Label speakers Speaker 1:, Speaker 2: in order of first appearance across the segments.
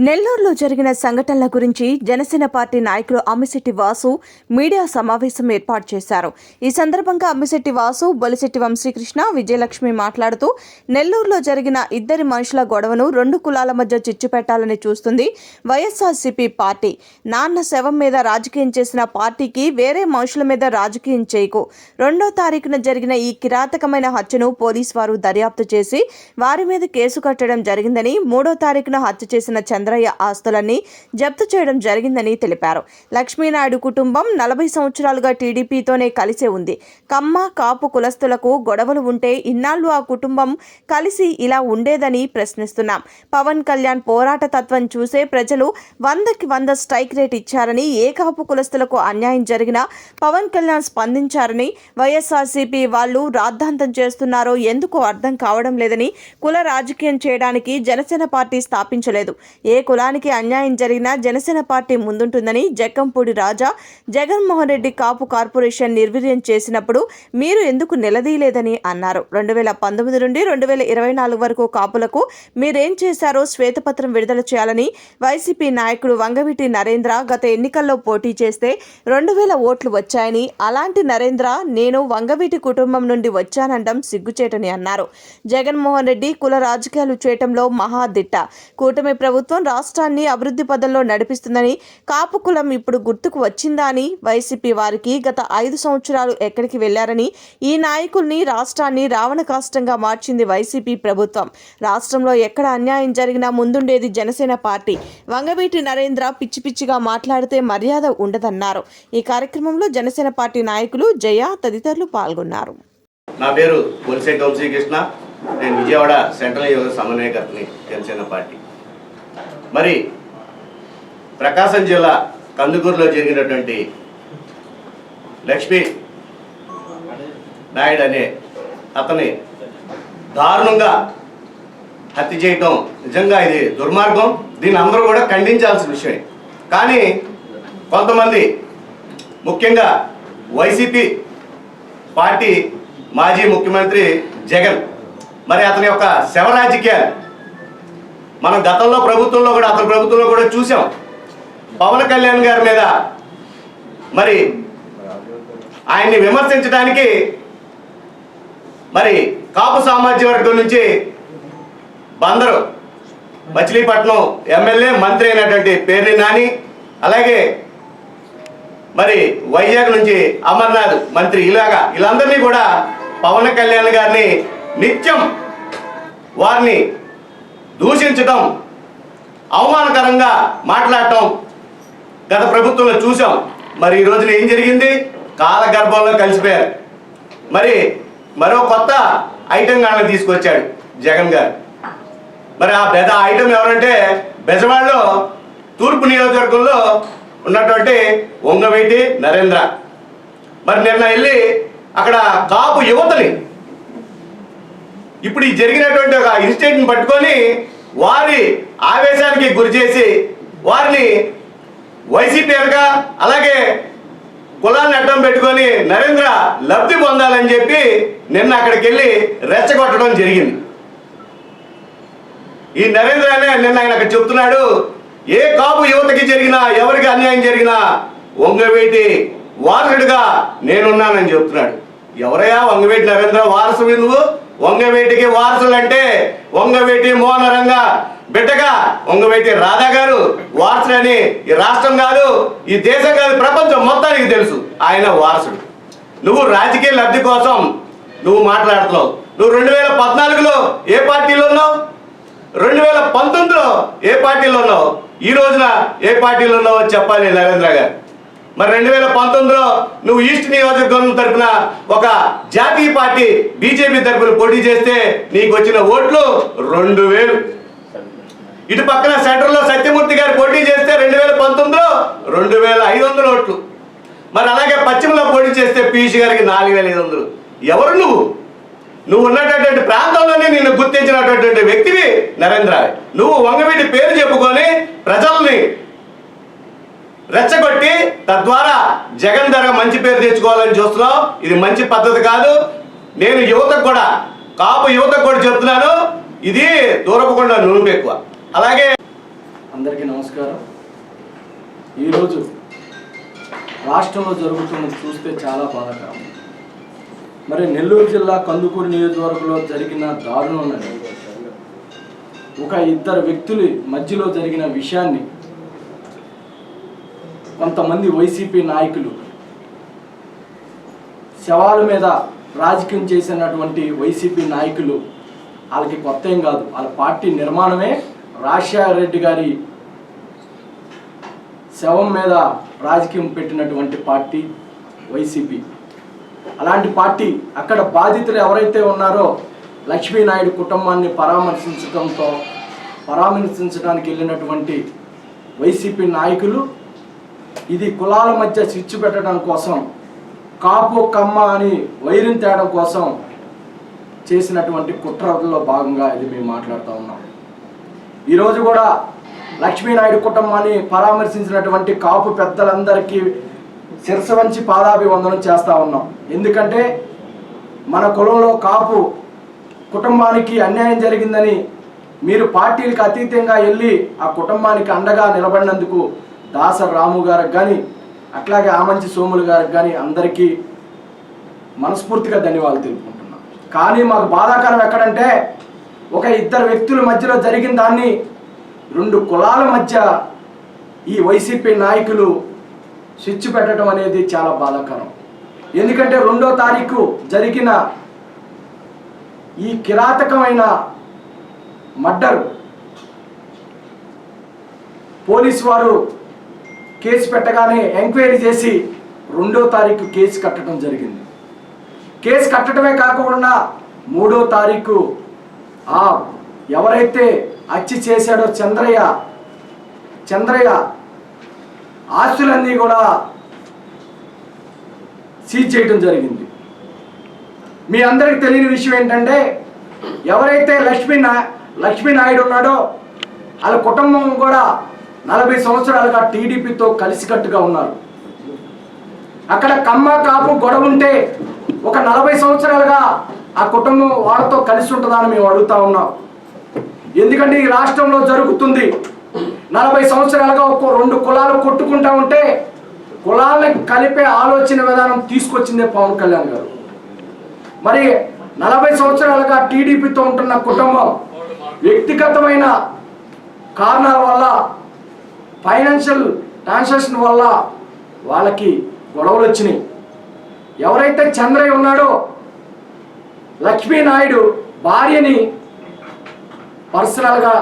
Speaker 1: నెల్లూరులో జరిగిన సంఘటనల గురించి జనసేన పార్టీ నాయకులు అమ్మిశెట్టి వాసు మీడియా సమావేశం ఏర్పాటు చేశారు. ఈ సందర్భంగా అమ్మిశెట్టి వాసు, బొలిశెట్టి వంశీకృష్ణ, విజయలక్ష్మి మాట్లాడుతూ నెల్లూరులో జరిగిన ఇద్దరి మనుషుల గొడవను రెండు కులాల మధ్య చిచ్చు పెట్టాలని చూస్తుంది వైఎస్ఆర్సీపీ పార్టీ. నాన్న శవం మీద రాజకీయం చేసిన పార్టీకి వేరే మనుషుల మీద రాజకీయం చేయకు. 2వ తారీఖున జరిగిన ఈ కిరాతకమైన హత్యను పోలీసు వారు దర్యాప్తు చేసి వారి మీద కేసు కట్టడం జరిగిందని, 3వ తారీఖున హత్య చేసిన చంద్రయ్య ఆస్తులన్నీ జప్తు చేయడం జరిగిందని తెలిపారు. లక్ష్మీనాయుడు కుటుంబం 40 సంవత్సరాలుగా టీడీపీతోనే కలిసే ఉంది. కమ్మ, కాపు కులస్తులకు గొడవలు ఉంటే ఇన్నాళ్లు ఆ కుటుంబం కలిసి ఇలా ఉండేదని ప్రశ్నిస్తున్నాం. పవన్ కళ్యాణ్ పోరాట తత్వం చూసే ప్రజలు 100కి 100 స్ట్రైక్ రేట్ ఇచ్చారని, ఏ కాపు కులస్తులకు అన్యాయం జరిగినా పవన్ కళ్యాణ్ స్పందించారని, వైఎస్ఆర్సీపీ వాళ్ళు రాద్ధాంతం చేస్తున్నారో ఎందుకు అర్థం కావడం లేదని, కుల రాజకీయం చేయడానికి జనసేన పార్టీ స్థాపించలేదు. ఏ కులానికి అన్యాయం జరిగినా జనసేన పార్టీ ముందుంటుందని, జక్కంపూడి రాజా, జగన్మోహన్ రెడ్డి కాపు కార్పొరేషన్ నిర్వీర్యం చేసినప్పుడు మీరు ఎందుకు నిలదీయలేదని అన్నారు. 2019 నుండి 2024 వరకు కాపులకు మీరేం చేశారో శ్వేతపత్రం విడుదల చేయాలని వైసీపీ నాయకుడు వంగవీటి నరేంద్ర గత ఎన్నికల్లో పోటీ చేస్తే 2000 ఓట్లు వచ్చాయని, అలాంటి నరేంద్ర నేను వంగవీటి కుటుంబం నుండి వచ్చానండం సిగ్గుచేటని అన్నారు. జగన్మోహన్ రెడ్డి కుల రాజకీయాలు చేయటంలో మహాదిట్ట. కూటమి ప్రభుత్వం రాష్ట్రాన్ని అభివృద్ధి పదంలో నడిపిస్తుందని, కాపు కులం ఇప్పుడు గుర్తుకు వచ్చిందా అని వైసీపీ వారికి గత 5 సంవత్సరాలు ఎక్కడికి వెళ్లారని, ఈ నాయకుల్ని రాష్ట్రాన్ని రావణ కాష్టంగా మార్చింది వైసీపీ ప్రభుత్వం. రాష్ట్రంలో ఎక్కడ అన్యాయం జరిగినా ముందుండేది జనసేన పార్టీ. వంగవీటి నరేంద్ర పిచ్చి పిచ్చిగా మాట్లాడితే మర్యాద ఉండదన్నారు. ఈ కార్యక్రమంలో జనసేన పార్టీ నాయకులు జయ తదితరులు పాల్గొన్నారు.
Speaker 2: నా పేరు బొలిశెట్టి వంశీకృష్ణ. నేను విజయవాడ సెంట్రల్ యువత సమన్వయకర్తని జనసేన పార్టీ. మరి ప్రకాశం జిల్లా కందుకూరులో జరిగినటువంటి లక్ష్మీ నాయుడు అనే అతని దారుణంగా హత్య చేయటం నిజంగా ఇది దుర్మార్గం. దీన్ని అందరూ కూడా ఖండించాల్సిన విషయమే. కానీ కొంతమంది, ముఖ్యంగా వైసీపీ పార్టీ మాజీ ముఖ్యమంత్రి జగన్, మరి అతని యొక్క శవ రాజకీయాలు మనం గతంలో ప్రభుత్వంలో కూడా, అతని ప్రభుత్వంలో కూడా చూసాం. పవన్ కళ్యాణ్ గారి మీద మరి ఆయన్ని విమర్శించడానికి మరి కాపు సామాజిక వర్గం నుంచి బందరు మచిలీపట్నం ఎమ్మెల్యే, మంత్రి అయినటువంటి పేర్ని నాని, అలాగే మరి వైజాగ్ నుంచి అమర్నాథ్ మంత్రి, వీళ్ళందరినీ కూడా పవన్ కళ్యాణ్ గారిని నిత్యం వారిని దూషించడం, అవమానకరంగా మాట్లాడటం గత ప్రభుత్వంలో చూసాం. మరి ఈ రోజున ఏం జరిగింది? కాలగర్భంలో కలిసిపోయారు. మరి మరో కొత్త ఐటెం గాని తీసుకొచ్చాడు జగన్ గారు. మరి ఆ పెద్ద ఐటెం ఎవరంటే బెజవాడలో తూర్పు నియోజకవర్గంలో ఉన్నటువంటి వంగవీటి నరేంద్ర. మరి నిన్న వెళ్ళి అక్కడ కాపు యువతని, ఇప్పుడు ఈ జరిగినటువంటి ఒక ఇన్సిడెంట్ని పట్టుకొని వారి ఆవేశానికి గురి చేసి వారిని వైసీపీగా, అలాగే కులాన్ని అడ్డం పెట్టుకొని నరేంద్ర లబ్ధి పొందాలని చెప్పి నిన్న అక్కడికి వెళ్ళి రెచ్చగొట్టడం జరిగింది. ఈ నరేంద్ర అనే నిన్న ఆయన అక్కడ చెప్తున్నాడు, ఏ కాపు యువతకి జరిగినా, ఎవరికి అన్యాయం జరిగినా వంగవీటి వారసుడిగా నేనున్నానని చెప్తున్నాడు. ఎవరయ్యా వంగవీటి నరేంద్ర వారసువి? నువ్వు వంగవీటికి వారసులు అంటే వంగవీటి మోహనరంగ బిడ్డగా వంగవీటి రాధా గారు వారసుడని ఈ రాష్ట్రం కాదు, ఈ దేశం కాదు, ప్రపంచం మొత్తానికి తెలుసు ఆయన వారసుడు. నువ్వు రాజకీయ లబ్ధి కోసం నువ్వు మాట్లాడుతున్నావు. నువ్వు 2014లో ఏ పార్టీలో ఉన్నావు? 2019లో ఏ పార్టీలో ఉన్నావు? ఈ రోజున ఏ పార్టీలో ఉన్నావో చెప్పాలి నరేంద్ర గారు. మరి 2019లో నువ్వు ఈస్ట్ నియోజకవర్గం తరఫున ఒక జాతీయ పార్టీ బీజేపీ తరఫున పోటీ చేస్తే నీకు వచ్చిన ఓట్లు 2000. ఇటు పక్కన సెంట్రల్లో సత్యమూర్తి గారు పోటీ చేస్తే 2019లో 2500 ఓట్లు. మరి అలాగే పశ్చిమలో పోటీ చేస్తే పీయూష్ గారికి 4500. ఎవరు నువ్వు? నువ్వు ఉన్నటువంటి ప్రాంతంలోనే నిన్ను గుర్తించినటువంటి వ్యక్తివి నరేంద్ర. నువ్వు వంగవీటి పేరు చెప్పుకొని ప్రజల్ని రెచ్చగొట్టి తద్వారా జగన్ ధర మంచి పేరు తెచ్చుకోవాలని చూస్తున్నావు. ఇది మంచి పద్ధతి కాదు. నేను యువతకు కూడా, కాపు యువతకు కూడా చెప్తున్నాను, ఇది దూరపకుండా నునుపు ఎక్కువ. అలాగే
Speaker 3: అందరికీ నమస్కారం. ఈరోజు రాష్ట్రంలో జరుగుతున్నది చూస్తే చాలా బాధాకరం. మరి నెల్లూరు జిల్లా కందుకూరు నియోజకవర్గంలో జరిగిన దారుణం ఒక ఇద్దరు వ్యక్తుల మధ్యలో జరిగిన విషయాన్ని కొంతమంది వైసీపీ నాయకులు శవాల మీద రాజకీయం చేసినటువంటి వైసీపీ నాయకులు, వాళ్ళకి కొత్త ఏం కాదు, వాళ్ళ పార్టీ నిర్మాణమే రాజశేఖర రెడ్డి గారి శవం మీద రాజకీయం పెట్టినటువంటి పార్టీ వైసీపీ. అలాంటి పార్టీ అక్కడ బాధితులు ఎవరైతే ఉన్నారో లక్ష్మీనాయుడు కుటుంబాన్ని పరామర్శించడానికి వెళ్ళినటువంటి వైసీపీ నాయకులు ఇది కులాల మధ్య చిచ్చు పెట్టడం కోసం, కాపు కమ్మ అని వైరం తేడం కోసం చేసినటువంటి కుట్రలో భాగంగా ఇది మేము మాట్లాడుతూ ఉన్నాం. ఈరోజు కూడా లక్ష్మీనాయుడు కుటుంబాన్ని పరామర్శించినటువంటి కాపు పెద్దలందరికీ శిరస్సు వంచి పాదాభివందనం చేస్తూ ఉన్నాం. ఎందుకంటే మన కులంలో కాపు కుటుంబానికి అన్యాయం జరిగిందని మీరు పార్టీలకు అతీతంగా వెళ్ళి ఆ కుటుంబానికి అండగా నిలబడినందుకు దాసరి రాము గారికి కానీ అట్లాగే ఆమంచి సోములు గారికి కానీ అందరికీ మనస్ఫూర్తిగా ధన్యవాదాలు తెలుపుకుంటున్నాం. కానీ మాకు బాధాకరం ఎక్కడంటే ఒక ఇద్దరు వ్యక్తుల మధ్యలో జరిగిన దాన్ని రెండు కులాల మధ్య ఈ వైసీపీ నాయకులు స్విచ్ పెట్టడం అనేది చాలా బాధాకరం. ఎందుకంటే 2వ తారీఖు జరిగిన ఈ కిరాతకమైన మర్డర్ పోలీసు వారు కేసు పెట్టగానే ఎంక్వైరీ చేసి 2వ తారీఖు కేసు కట్టడం జరిగింది. కేసు కట్టడమే కాకుండా 3వ తారీఖు ఎవరైతే హత్య చేశాడో చంద్రయ్య ఆస్తులన్నీ కూడా సీజ్ చేయడం జరిగింది. మీ అందరికి తెలియని విషయం ఏంటంటే ఎవరైతే లక్ష్మీనాయుడు ఉన్నాడో వాళ్ళ కుటుంబం కూడా 40 సంవత్సరాలుగా టీడీపీతో కలిసికట్టుగా ఉన్నారు. అక్కడ కమ్మ కాపు గొడవ ఉంటే ఒక 40 సంవత్సరాలుగా ఆ కుటుంబం వాళ్ళతో కలిసి ఉంటుందని మేము అడుగుతా ఉన్నాం. ఎందుకంటే ఈ రాష్ట్రంలో జరుగుతుంది 40 సంవత్సరాలుగా ఒక 2 కులాలు కొట్టుకుంటా ఉంటే కులాలను కలిపే ఆలోచన విధానం తీసుకొచ్చిందే పవన్ కళ్యాణ్ గారు. మరి 40 సంవత్సరాలుగా టీడీపీతో ఉంటున్న కుటుంబం వ్యక్తిగతమైన కారణాల వల్ల, ఫైనాన్షియల్ ట్రాన్సాక్షన్ వల్ల వాళ్ళకి గొడవలు వచ్చినాయి. ఎవరైతే చంద్రయ్య ఉన్నాడో లక్ష్మీనాయుడు భార్యని పర్సనల్గా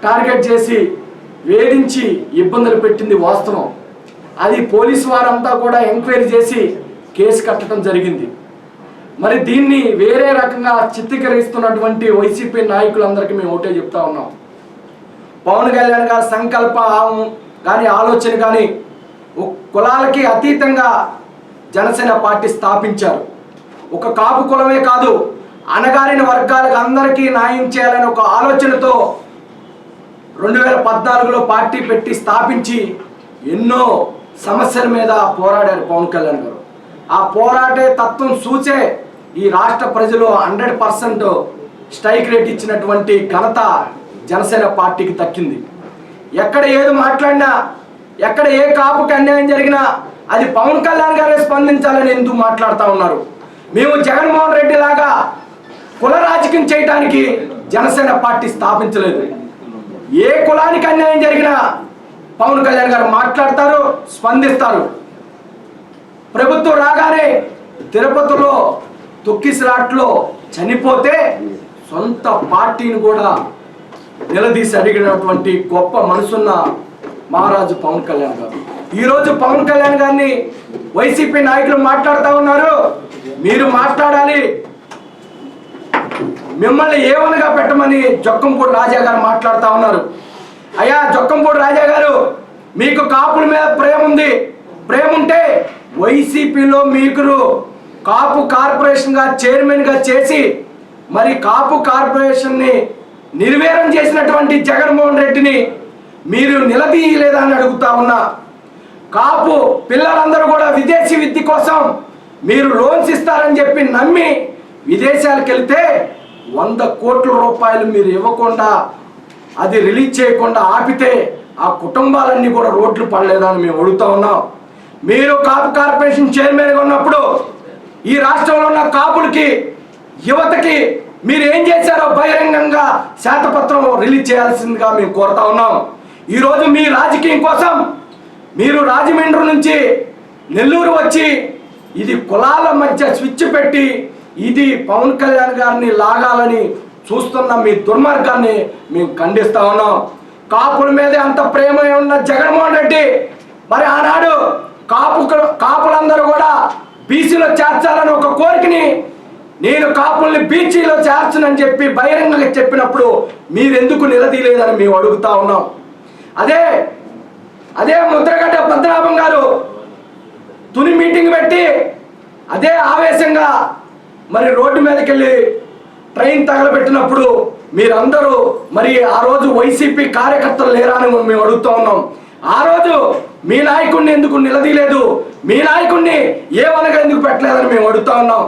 Speaker 3: టార్గెట్ చేసి వేధించి ఇబ్బందులు పెట్టింది వాస్తవం. అది పోలీసు వారంతా కూడా ఎంక్వైరీ చేసి కేసు కట్టడం జరిగింది. మరి దీన్ని వేరే రకంగా చిత్రీకరిస్తున్నటువంటి వైసీపీ నాయకులందరికీ మేము ఒకటే చెప్తా ఉన్నాం. పవన్ కళ్యాణ్ గారి సంకల్పం కానీ ఆలోచన కానీ కులాలకి అతీతంగా జనసేన పార్టీ స్థాపించారు. ఒక కాపు కులమే కాదు, అణగారిన వర్గాలకు అందరికీ న్యాయం చేయాలని ఒక ఆలోచనతో 2014లో పార్టీ పెట్టి స్థాపించి ఎన్నో సమస్యల మీద పోరాడారు పవన్ కళ్యాణ్ గారు. ఆ పోరాటే తత్వం చూసే ఈ రాష్ట్ర ప్రజలు 100% స్ట్రైక్ రేట్ ఇచ్చినటువంటి ఘనత జనసేన పార్టీకి దక్కింది. ఎక్కడ ఏది మాట్లాడినా, ఎక్కడ ఏ కాపుకి అన్యాయం జరిగినా అది పవన్ కళ్యాణ్ గారే స్పందించాలని ఎందుకు మాట్లాడుతూ ఉన్నారు? మేము జగన్మోహన్ రెడ్డి లాగా కుల రాజకీయం చేయడానికి జనసేన పార్టీ స్థాపించలేదు. ఏ కులానికి అన్యాయం జరిగినా పవన్ కళ్యాణ్ గారు మాట్లాడతారు, స్పందిస్తారు. ప్రభుత్వం రాగానే తిరుపతిలో తొక్కిసలాట్లో చనిపోతే సొంత పార్టీని కూడా నిలదీసి అడిగినటువంటి గొప్ప మనసున్న మహారాజు పవన్ కళ్యాణ్ గారు. ఈరోజు పవన్ కళ్యాణ్ గారిని వైసీపీ నాయకులు మాట్లాడుతూ ఉన్నారు. మీరు మాట్లాడాలి, మిమ్మల్ని ఏమనగా పెట్టమని జొక్కంపూడి రాజా గారు మాట్లాడుతూ ఉన్నారు. అయ్యా జొక్కంపూడి రాజా గారు, మీకు కాపుల మీద ప్రేమ ఉంది. ప్రేమ ఉంటే వైసీపీలో మీకు కాపు కార్పొరేషన్గా చైర్మన్గా చేసి మరి కాపు కార్పొరేషన్ని నిర్వీర్యం చేసినటువంటి జగన్మోహన్ రెడ్డిని మీరు నిలదీయలేదా అని అడుగుతా ఉన్నా. కాపు పిల్లలందరూ కూడా విదేశీ విద్య కోసం మీరు లోన్స్ ఇస్తారని చెప్పి నమ్మి విదేశాలకు వెళ్తే 100 కోట్ల రూపాయలు మీరు ఇవ్వకుండా అది రిలీజ్ చేయకుండా ఆపితే ఆ కుటుంబాలన్నీ కూడా రోడ్లు పడలేదని మేము అడుగుతా ఉన్నాం. మీరు కాపు కార్పొరేషన్ చైర్మన్గా ఉన్నప్పుడు ఈ రాష్ట్రంలో ఉన్న కాపులకి, యువతకి మీరు ఏం చేశారో బహిరంగంగా శ్వేతపత్రం రిలీజ్ చేయాల్సిందిగా మేము కోరుతా ఉన్నాం. ఈరోజు మీ రాజకీయం కోసం మీరు రాజమండ్రి నుంచి నెల్లూరు వచ్చి ఇది కులాల మధ్య స్విచ్ పెట్టి ఇది పవన్ కళ్యాణ్ గారిని లాగాలని చూస్తున్న మీ దుర్మార్గాన్ని మేము ఖండిస్తా ఉన్నాం. కాపుల మీదే అంత ప్రేమ ఉన్న జగన్మోహన్ రెడ్డి మరి ఆనాడు కాపులందరూ కూడా బీసీలో చేర్చాలని ఒక కోరికని, నేను కాపుల్ని బీసీలో చేర్చనని చెప్పి బహిరంగంగా చెప్పినప్పుడు మీరెందుకు నిలదీయలేదని మేము అడుగుతా ఉన్నాం. అదే ముద్రగడ్డ పద్మనాభం గారు తుని మీటింగ్ పెట్టి అదే ఆవేశంగా మరి రోడ్డు మీదకి వెళ్ళి ట్రైన్ తగలబెట్టినప్పుడు మీరందరూ మరి ఆ రోజు వైసీపీ కార్యకర్తలు లేరా అని మేము అడుగుతా ఉన్నాం. ఆ రోజు మీ నాయకుడిని ఎందుకు నిలదీయలేదు, మీ నాయకుడిని ఏ వనగా ఎందుకు పెట్టలేదని మేము అడుగుతా ఉన్నాం.